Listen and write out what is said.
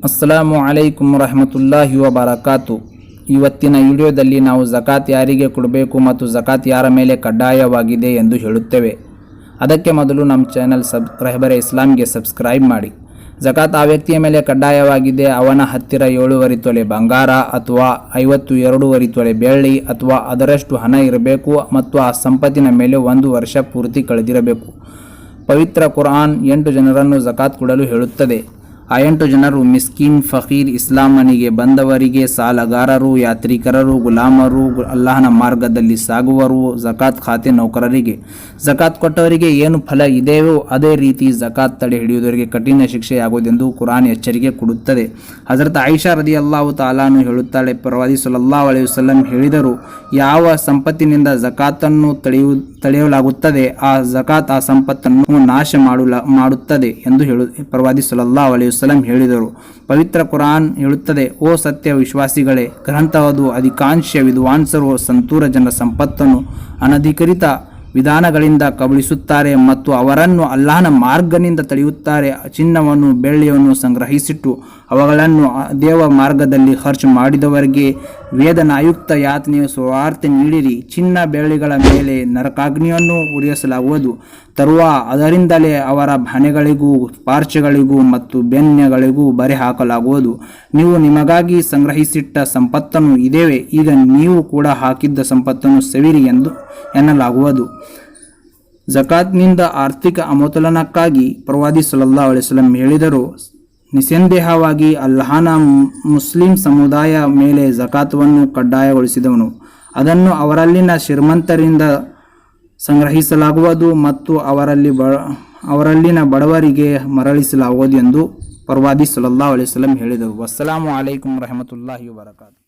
ಅಸ್ಸಲಾಮು ಅಲೈಕುಂ ವರಹಮತುಲ್ಲಾಹಿ ವಬರಕಾತು. ಇವತ್ತಿನ ವಿಡಿಯೋದಲ್ಲಿ ನಾವು ಝಕಾತ್ ಯಾರಿಗೆ ಕೊಡಬೇಕು ಮತ್ತು ಝಕಾತ್ ಯಾರ ಮೇಲೆ ಕಡ್ಡಾಯವಾಗಿದೆ ಎಂದು ಹೇಳುತ್ತೇವೆ. ಅದಕ್ಕೆ ಮೊದಲು ನಮ್ಮ ಚಾನೆಲ್ ರಹಬರೆ ಇಸ್ಲಾಂಗೆ ಸಬ್ಸ್ಕ್ರೈಬ್ ಮಾಡಿ. ಝಕಾತ್ ಆ ವ್ಯಕ್ತಿಯ ಮೇಲೆ ಕಡ್ಡಾಯವಾಗಿದೆ. ಅವನ ಹತ್ತಿರ 7 ತೊಲೆ ಬಂಗಾರ ಅಥವಾ 52 ತೊಲೆ ಬೆಳ್ಳಿ ಅಥವಾ ಅದರಷ್ಟು ಹಣ ಇರಬೇಕು ಮತ್ತು ಆ ಸಂಪತ್ತಿನ ಮೇಲೆ 1 ವರ್ಷ ಪೂರ್ತಿ ಕಳೆದಿರಬೇಕು. ಪವಿತ್ರ ಕುರಾನ್ 8 ಜನರನ್ನು ಝಕಾತ್ ಕೊಡಲು ಹೇಳುತ್ತದೆ. ಆ 8 ಜನರು ಮಿಸ್ಕಿನ್, ಫಕೀರ್, ಇಸ್ಲಾಮನಿಗೆ ಬಂದವರಿಗೆ, ಸಾಲಗಾರರು, ಯಾತ್ರಿಕರರು, ಗುಲಾಮರು, ಅಲ್ಲಾಹನ ಮಾರ್ಗದಲ್ಲಿ ಸಾಗುವರು, ಝಕಾತ್ ಖಾತೆ ನೌಕರರಿಗೆ. ಝಕಾತ್ ಕೊಟ್ಟವರಿಗೆ ಏನು ಫಲ ಇದೆಯೋ ಅದೇ ರೀತಿ ಝಕಾತ್ ತಡೆ ಹಿಡಿಯುವುದರಿಗೆ ಕಠಿಣ ಶಿಕ್ಷೆಯಾಗುವುದೆಂದು ಕುರಾನ್ ಎಚ್ಚರಿಕೆ ಕೊಡುತ್ತದೆ. ಹಜರತ್ ಆಯಿಷಾ ರದಿಯಲ್ಲಾಹು ತಾಲಾನು ಹೇಳುತ್ತಾಳೆ, ಪ್ರವಾದಿ ಸಲ್ಲಲ್ಲಾಹು ಅಲೈಹಿ ವಸಲ್ಲಂ ಹೇಳಿದರು, ಯಾವ ಸಂಪತ್ತಿನಿಂದ ಝಕಾತನ್ನು ತಡೆಯಲಾಗುತ್ತದೆ ಆ ಝಕಾತ್ ಆ ಸಂಪತ್ತನ್ನು ನಾಶ ಮಾಡುತ್ತದೆ ಎಂದು ಪ್ರವಾದಿ ಸಲ್ಲಲ್ಲಾಹು ಅಲೈಹಿ ವಸಲ್ಲಂ ಹೇಳಿದರು. ಪವಿತ್ರ ಕುರಾನ್ ಹೇಳುತ್ತದೆ, ಓ ಸತ್ಯ ವಿಶ್ವಾಸಿಗಳೇ, ಗ್ರಂಥವದು ಅಧಿಕಾಂಶ ವಿದ್ವಾಂಸರು ಸಂತೂರ ಜನರ ಸಂಪತ್ತನ್ನು ಅನಧಿಕೃತ ವಿಧಾನಗಳಿಂದ ಕಬಳಿಸುತ್ತಾರೆ ಮತ್ತು ಅವರನ್ನು ಅಲ್ಲಾಹನ ಮಾರ್ಗನಿಂದ ತಡೆಯುತ್ತಾರೆ. ಚಿನ್ನವನ್ನು ಬೆಳ್ಳಿಯನ್ನು ಸಂಗ್ರಹಿಸಿಟ್ಟು ಅವುಗಳನ್ನು ದೇವ ಮಾರ್ಗದಲ್ಲಿ ಖರ್ಚು ಮಾಡಿದವರಿಗೆ ವೇದನಾಯುಕ್ತ ಯಾತನೆಯ ಸುವಾರ್ತೆ ನೀಡಿರಿ. ಚಿನ್ನ ಬೆಳ್ಳಿಗಳ ಮೇಲೆ ನರಕಾಗ್ನಿಯನ್ನು ಉರಿಸಲಾಗುವುದು. ತರುವ ಅದರಿಂದಲೇ ಅವರ ಹಣೆಗಳಿಗೂ ಪಾರ್ಶ್ವಗಳಿಗೂ ಮತ್ತು ಬೆನ್ನೆಗಳಿಗೂ ಬರೆ ಹಾಕಲಾಗುವುದು. ನೀವು ನಿಮಗಾಗಿ ಸಂಗ್ರಹಿಸಿಟ್ಟ ಸಂಪತ್ತನ್ನು ಇದೇವೆ, ಈಗ ನೀವು ಕೂಡ ಹಾಕಿದ್ದ ಸಂಪತ್ತನ್ನು ಸವಿರಿ ಎನ್ನಲಾಗುವುದು. ಝಕಾತ್ನಿಂದ ಆರ್ಥಿಕ ಅಮೋತಲನಕ್ಕಾಗಿ ಪ್ರವಾದಿ ಸಲ್ಲಲ್ಲಾಹು ಅಲೈಹಿ ವಸಲ್ಲಂ ಹೇಳಿದರು, ನಿಸ್ಸಂದೇಹವಾಗಿ ಅಲ್ಲಾಹನ ಮುಸ್ಲಿಂ ಸಮುದಾಯ ಮೇಲೆ ಝಕಾತವನ್ನು ಕಡ್ಡಾಯಗೊಳಿಸಿದವನು. ಅದನ್ನು ಅವರಲ್ಲಿನ ಶ್ರೀಮಂತರಿಂದ ಸಂಗ್ರಹಿಸಲಾಗುವುದು ಮತ್ತು ಅವರಲ್ಲಿನ ಬಡವರಿಗೆ ಮರಳಿಸಲಾಗುವುದು ಎಂದು ಪ್ರವಾದಿ ಸಲ್ಲಲ್ಲಾಹು ಅಲೈಹಿ ವಸಲ್ಲಂ ಹೇಳಿದರು. ಅಸ್ಸಲಾಮು ಅಲೈಕುಂ ವರಹಮತುಲ್ಲಾಹಿ ವಬರಕಾತು.